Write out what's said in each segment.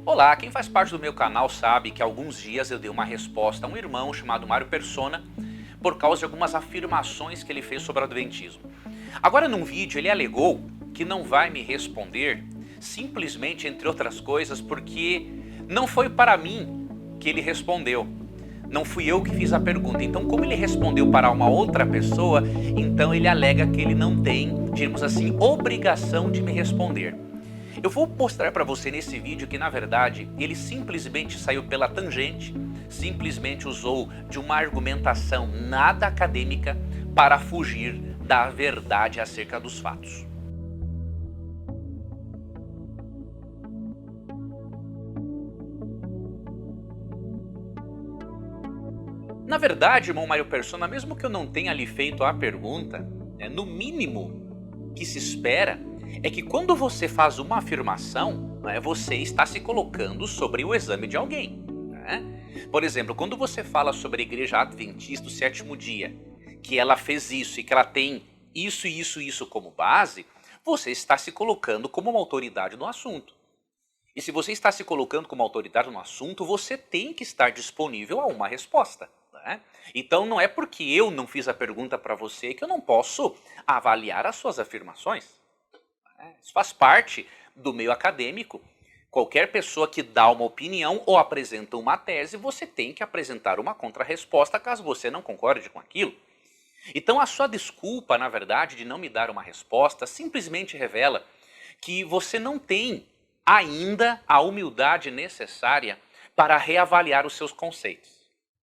Olá, quem faz parte do meu canal sabe que há alguns dias eu dei uma resposta a um irmão chamado Mário Persona por causa de algumas afirmações que ele fez sobre o Adventismo. Agora num vídeo ele alegou que não vai me responder simplesmente, entre outras coisas, porque não foi para mim que ele respondeu. Não fui eu que fiz a pergunta. Então, como ele respondeu para uma outra pessoa, então ele alega que ele não tem, digamos assim, obrigação de me responder. Eu vou mostrar para você nesse vídeo que, na verdade, ele simplesmente saiu pela tangente, simplesmente usou de uma argumentação nada acadêmica para fugir da verdade acerca dos fatos. Na verdade, irmão Mário Persona, mesmo que eu não tenha lhe feito a pergunta, no mínimo que se espera é que quando você faz uma afirmação, você está se colocando sobre o exame de alguém. Por exemplo, quando você fala sobre a Igreja Adventista do Sétimo Dia, que ela fez isso e que ela tem isso, isso como base, você está se colocando como uma autoridade no assunto. E se você está se colocando como autoridade no assunto, você tem que estar disponível a uma resposta. Então não é porque eu não fiz a pergunta para você que eu não posso avaliar as suas afirmações. Isso faz parte do meio acadêmico. Qualquer pessoa que dá uma opinião ou apresenta uma tese, você tem que apresentar uma contrarresposta caso você não concorde com aquilo. Então a sua desculpa, na verdade, de não me dar uma resposta, simplesmente revela que você não tem ainda a humildade necessária para reavaliar os seus conceitos.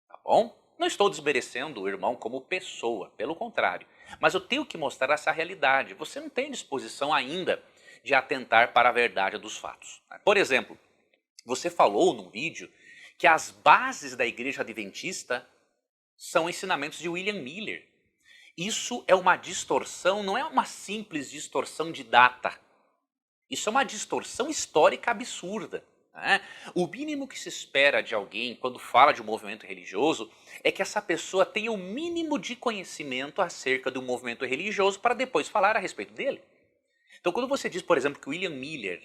Tá bom? Não estou desmerecendo o irmão como pessoa, pelo contrário. Mas eu tenho que mostrar essa realidade. Você não tem disposição ainda de atentar para a verdade dos fatos. Por exemplo, você falou num vídeo que as bases da Igreja Adventista são ensinamentos de William Miller. Isso é uma distorção, não é uma simples distorção de data. Isso é uma distorção histórica absurda. O mínimo que se espera de alguém quando fala de um movimento religioso é que essa pessoa tenha o mínimo de conhecimento acerca do movimento religioso para depois falar a respeito dele. Então quando você diz, por exemplo, que William Miller,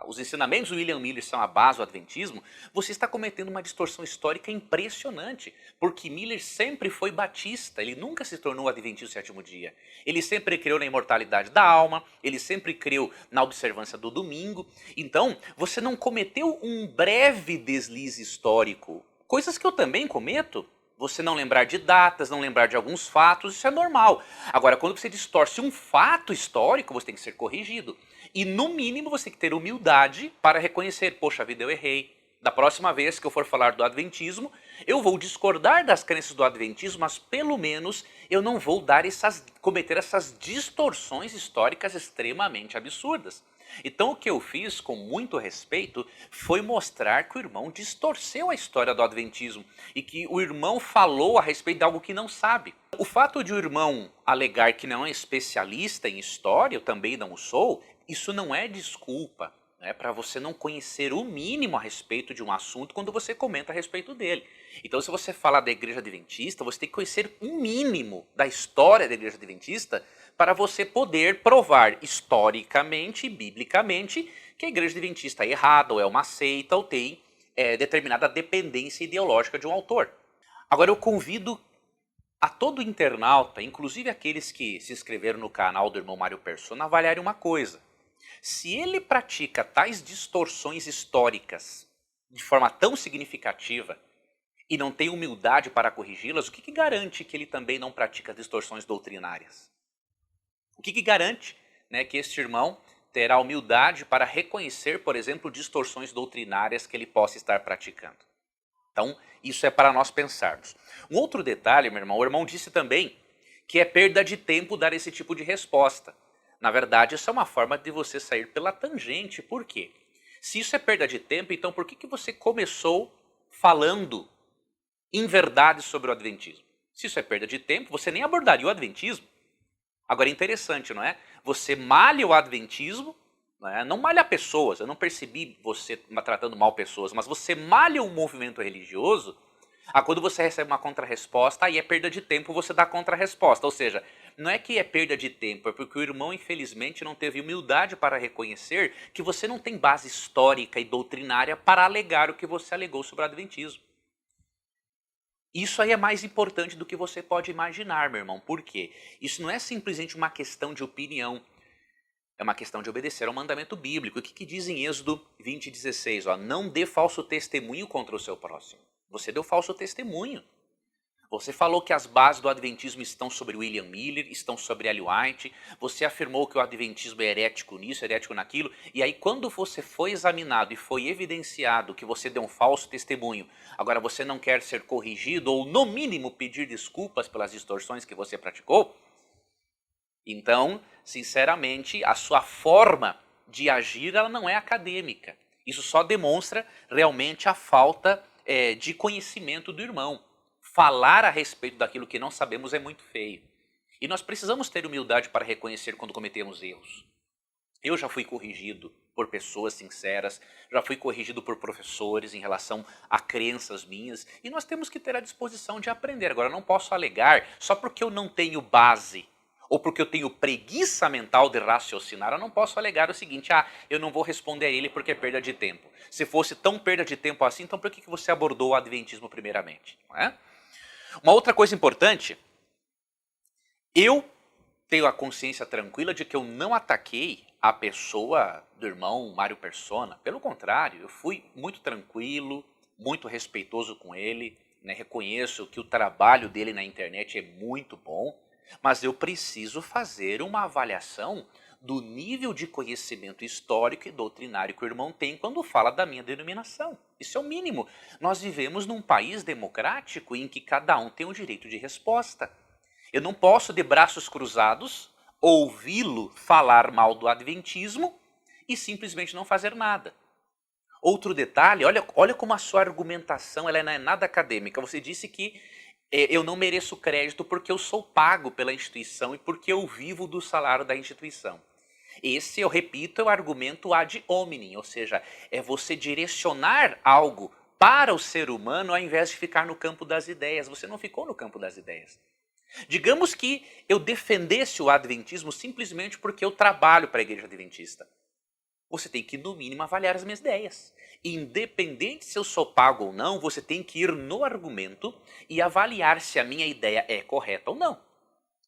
os ensinamentos do William Miller são a base do Adventismo, você está cometendo uma distorção histórica impressionante, porque Miller sempre foi batista, ele nunca se tornou adventista do sétimo dia. Ele sempre creu na imortalidade da alma, ele sempre creu na observância do domingo. Então, você não cometeu um breve deslize histórico, coisas que eu também cometo. Você não lembrar de datas, não lembrar de alguns fatos, isso é normal. Agora, quando você distorce um fato histórico, você tem que ser corrigido. E no mínimo você tem que ter humildade para reconhecer, poxa vida, eu errei. Da próxima vez que eu for falar do Adventismo, eu vou discordar das crenças do Adventismo, mas pelo menos eu não vou cometer essas distorções históricas extremamente absurdas. Então o que eu fiz, com muito respeito, foi mostrar que o irmão distorceu a história do Adventismo e que o irmão falou a respeito de algo que não sabe. O fato de o irmão alegar que não é especialista em história, eu também não o sou, isso não é desculpa para você não conhecer o mínimo a respeito de um assunto quando você comenta a respeito dele. Então se você fala da Igreja Adventista, você tem que conhecer um mínimo da história da Igreja Adventista para você poder provar historicamente e biblicamente que a Igreja Adventista é errada, ou é uma seita, ou tem determinada dependência ideológica de um autor. Agora eu convido a todo internauta, inclusive aqueles que se inscreveram no canal do irmão Mário Persona, a avaliarem uma coisa. Se ele pratica tais distorções históricas de forma tão significativa e não tem humildade para corrigi-las, o que garante que ele também não pratica distorções doutrinárias? O que garante que este irmão terá humildade para reconhecer, por exemplo, distorções doutrinárias que ele possa estar praticando? Então, isso é para nós pensarmos. Um outro detalhe, meu irmão, o irmão disse também que é perda de tempo dar esse tipo de resposta. Na verdade, isso é uma forma de você sair pela tangente. Por quê? Se isso é perda de tempo, então por que você começou falando inverdades sobre o Adventismo? Se isso é perda de tempo, você nem abordaria o Adventismo. Agora é interessante, não é? Você malha o Adventismo, não malha pessoas, eu não percebi você tratando mal pessoas, mas você malha um movimento religioso, quando você recebe uma contrarresposta, aí é perda de tempo você dar contrarresposta. Ou seja, não é que é perda de tempo, é porque o irmão, infelizmente, não teve humildade para reconhecer que você não tem base histórica e doutrinária para alegar o que você alegou sobre o adventismo. Isso aí é mais importante do que você pode imaginar, meu irmão. Por quê? Isso não é simplesmente uma questão de opinião. É uma questão de obedecer ao mandamento bíblico. O que diz em Êxodo 20:16? Não dê falso testemunho contra o seu próximo. Você deu falso testemunho. Você falou que as bases do adventismo estão sobre William Miller, estão sobre Ellen White. Você afirmou que o adventismo é herético nisso, herético naquilo. E aí quando você foi examinado e foi evidenciado que você deu um falso testemunho, agora você não quer ser corrigido ou no mínimo pedir desculpas pelas distorções que você praticou? Então, sinceramente, a sua forma de agir ela não é acadêmica. Isso só demonstra realmente a falta de conhecimento do irmão. Falar a respeito daquilo que não sabemos é muito feio. E nós precisamos ter humildade para reconhecer quando cometemos erros. Eu já fui corrigido por pessoas sinceras, já fui corrigido por professores em relação a crenças minhas, e nós temos que ter a disposição de aprender. Agora, eu não posso alegar, só porque eu não tenho base, ou porque eu tenho preguiça mental de raciocinar, eu não posso alegar o seguinte: eu não vou responder a ele porque é perda de tempo. Se fosse tão perda de tempo assim, então por que você abordou o adventismo primeiramente? Não é? Uma outra coisa importante, eu tenho a consciência tranquila de que eu não ataquei a pessoa do irmão Mário Persona. Pelo contrário, eu fui muito tranquilo, muito respeitoso com ele, né? Reconheço que o trabalho dele na internet é muito bom, mas eu preciso fazer uma avaliação do nível de conhecimento histórico e doutrinário que o irmão tem quando fala da minha denominação. Isso é o mínimo. Nós vivemos num país democrático em que cada um tem o direito de resposta. Eu não posso, de braços cruzados, ouvi-lo falar mal do adventismo e simplesmente não fazer nada. Outro detalhe, olha como a sua argumentação ela não é nada acadêmica. Você disse que eu não mereço crédito porque eu sou pago pela instituição e porque eu vivo do salário da instituição. Esse, eu repito, é o argumento ad hominem, ou seja, é você direcionar algo para o ser humano ao invés de ficar no campo das ideias. Você não ficou no campo das ideias. Digamos que eu defendesse o adventismo simplesmente porque eu trabalho para a igreja adventista. Você tem que, no mínimo, avaliar as minhas ideias. Independente se eu sou pago ou não, você tem que ir no argumento e avaliar se a minha ideia é correta ou não.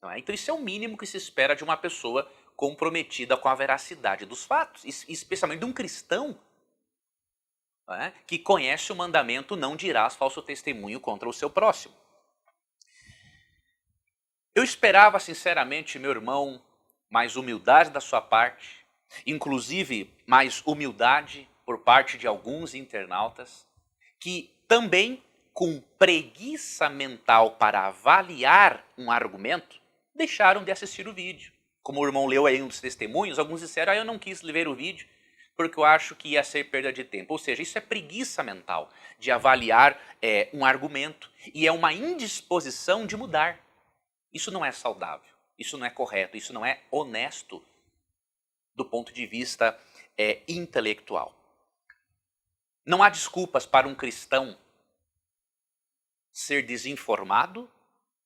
Não é? Então isso é o mínimo que se espera de uma pessoa comprometida com a veracidade dos fatos, especialmente de um cristão, não é? Que conhece o mandamento: não dirás falso testemunho contra o seu próximo. Eu esperava sinceramente, meu irmão, mais humildade da sua parte, inclusive mais humildade por parte de alguns internautas, que também, com preguiça mental para avaliar um argumento, deixaram de assistir o vídeo. Como o irmão leu aí um dos testemunhos, alguns disseram: eu não quis ver o vídeo porque eu acho que ia ser perda de tempo. Ou seja, isso é preguiça mental de avaliar um argumento e é uma indisposição de mudar. Isso não é saudável, isso não é correto, isso não é honesto do ponto de vista intelectual. Não há desculpas para um cristão ser desinformado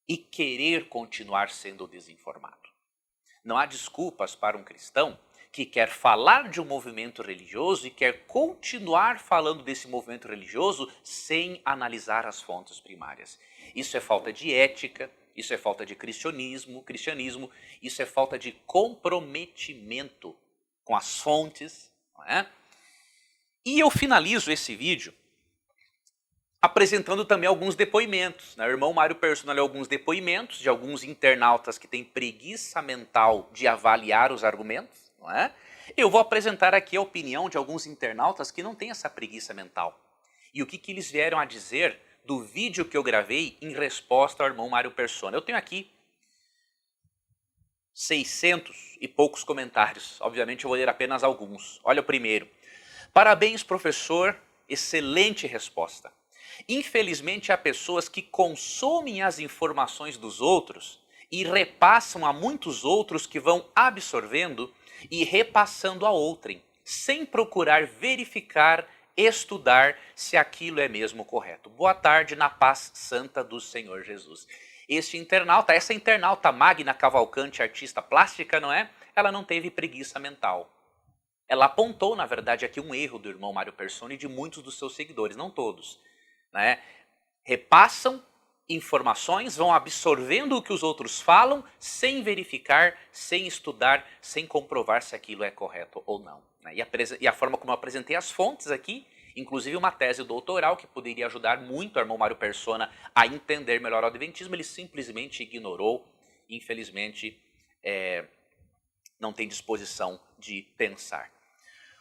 e querer continuar sendo desinformado. Não há desculpas para um cristão que quer falar de um movimento religioso e quer continuar falando desse movimento religioso sem analisar as fontes primárias. Isso é falta de ética, isso é falta de cristianismo, isso é falta de comprometimento com as fontes, não é? E eu finalizo esse vídeo apresentando também alguns depoimentos. O irmão Mário Persona leu alguns depoimentos de alguns internautas que têm preguiça mental de avaliar os argumentos. Não é? Eu vou apresentar aqui a opinião de alguns internautas que não têm essa preguiça mental. E o que eles vieram a dizer do vídeo que eu gravei em resposta ao irmão Mário Persona. Eu tenho aqui 600 e poucos comentários. Obviamente eu vou ler apenas alguns. Olha o primeiro. Parabéns, professor. Excelente resposta. Infelizmente, há pessoas que consomem as informações dos outros e repassam a muitos outros que vão absorvendo e repassando a outrem, sem procurar verificar, estudar se aquilo é mesmo correto. Boa tarde, na paz santa do Senhor Jesus. Essa internauta Magna Cavalcante, artista plástica, não é? Ela não teve preguiça mental. Ela apontou, na verdade, aqui um erro do irmão Mário Persona e de muitos dos seus seguidores, não todos, né? Repassam informações, vão absorvendo o que os outros falam, sem verificar, sem estudar, sem comprovar se aquilo é correto ou não, né? E a forma como eu apresentei as fontes aqui, inclusive uma tese doutoral que poderia ajudar muito o irmão Mário Persona a entender melhor o Adventismo, ele simplesmente ignorou, infelizmente não tem disposição de pensar.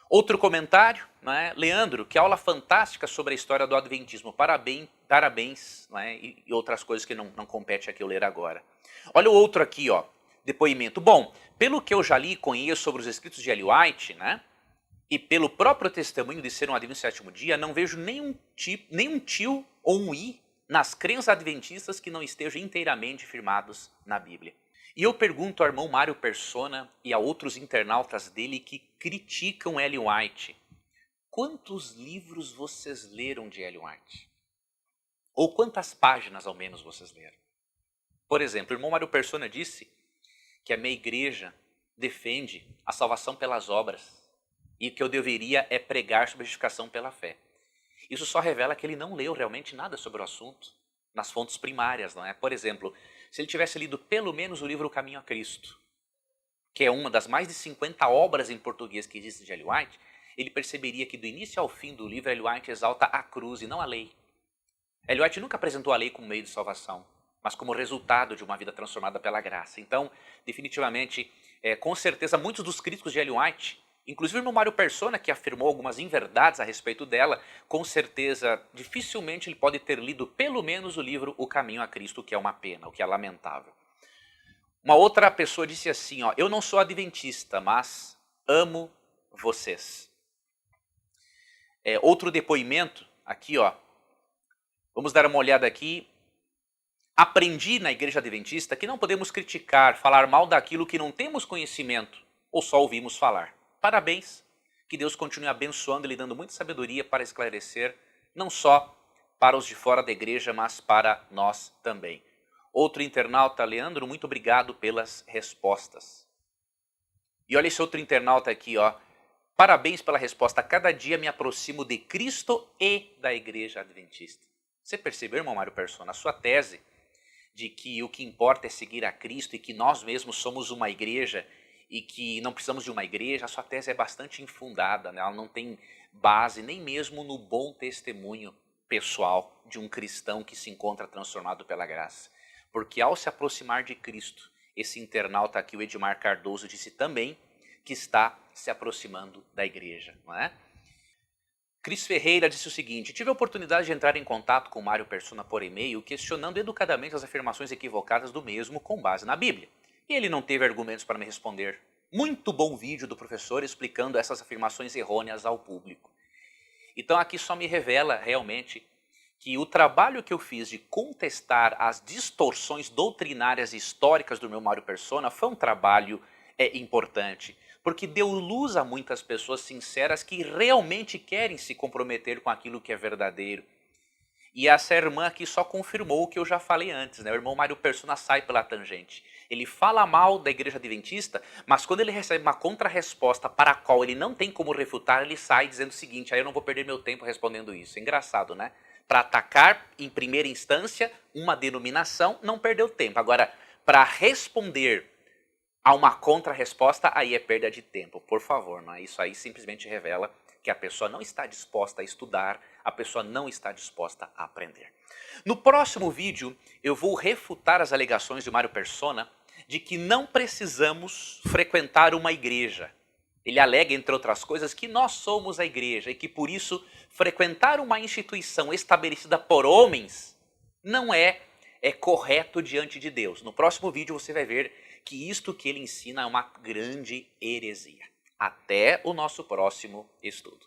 Outro comentário, né? Leandro, que aula fantástica sobre a história do Adventismo, parabéns, né? E outras coisas que não compete aqui eu ler agora. Olha o outro aqui, ó, depoimento. Bom, pelo que eu já li e conheço sobre os escritos de Ellen White, né? E pelo próprio testemunho de ser um Adventista do sétimo dia, não vejo nenhum tio ou um i nas crenças adventistas que não estejam inteiramente firmados na Bíblia. E eu pergunto ao irmão Mário Persona e a outros internautas dele que criticam Ellen White: quantos livros vocês leram de Ellen White? Ou quantas páginas, ao menos, vocês leram? Por exemplo, o irmão Mário Persona disse que a minha igreja defende a salvação pelas obras e que eu deveria pregar sobre a justificação pela fé. Isso só revela que ele não leu realmente nada sobre o assunto nas fontes primárias, não é? Por exemplo, se ele tivesse lido pelo menos o livro O Caminho a Cristo, que é uma das mais de 50 obras em português que existem de Ellen White, ele perceberia que do início ao fim do livro, Ellen White exalta a cruz e não a lei. Ellen White nunca apresentou a lei como meio de salvação, mas como resultado de uma vida transformada pela graça. Então, definitivamente, com certeza, muitos dos críticos de Ellen White, inclusive o irmão Mário Persona, que afirmou algumas inverdades a respeito dela, com certeza, dificilmente ele pode ter lido pelo menos o livro O Caminho a Cristo, o que é uma pena, o que é lamentável. Uma outra pessoa disse assim, ó, eu não sou adventista, mas amo vocês. Outro depoimento, aqui, ó, vamos dar uma olhada aqui. Aprendi na igreja adventista que não podemos criticar, falar mal daquilo que não temos conhecimento ou só ouvimos falar. Parabéns, que Deus continue abençoando e lhe dando muita sabedoria para esclarecer, não só para os de fora da igreja, mas para nós também. Outro internauta, Leandro, muito obrigado pelas respostas. E olha esse outro internauta aqui, ó. Parabéns pela resposta. Cada dia me aproximo de Cristo e da igreja adventista. Você percebeu, irmão Mário Persona, a sua tese de que o que importa é seguir a Cristo e que nós mesmos somos uma igreja e que não precisamos de uma igreja, a sua tese é bastante infundada, né? Ela não tem base nem mesmo no bom testemunho pessoal de um cristão que se encontra transformado pela graça. Porque ao se aproximar de Cristo, esse internauta aqui, o Edmar Cardoso, disse também que está se aproximando da igreja, não é? Cris Ferreira disse o seguinte: tive a oportunidade de entrar em contato com Mário Persona por e-mail, questionando educadamente as afirmações equivocadas do mesmo com base na Bíblia. E ele não teve argumentos para me responder. Muito bom vídeo do professor explicando essas afirmações errôneas ao público. Então aqui só me revela realmente que o trabalho que eu fiz de contestar as distorções doutrinárias e históricas do meu Mário Persona foi um trabalho importante, porque deu luz a muitas pessoas sinceras que realmente querem se comprometer com aquilo que é verdadeiro. E essa irmã aqui só confirmou o que eu já falei antes, né? O irmão Mário Persona sai pela tangente. Ele fala mal da igreja adventista, mas quando ele recebe uma contra-resposta para a qual ele não tem como refutar, ele sai dizendo o seguinte: aí eu não vou perder meu tempo respondendo isso. É engraçado, né? Para atacar em primeira instância uma denominação, não perdeu tempo. Agora, para responder a uma contra-resposta, aí é perda de tempo. Por favor, não é? Isso aí simplesmente revela que a pessoa não está disposta a estudar, a pessoa não está disposta a aprender. No próximo vídeo, eu vou refutar as alegações de Mário Persona de que não precisamos frequentar uma igreja. Ele alega, entre outras coisas, que nós somos a igreja e que, por isso, frequentar uma instituição estabelecida por homens não é correto diante de Deus. No próximo vídeo você vai ver que isto que ele ensina é uma grande heresia. Até o nosso próximo estudo.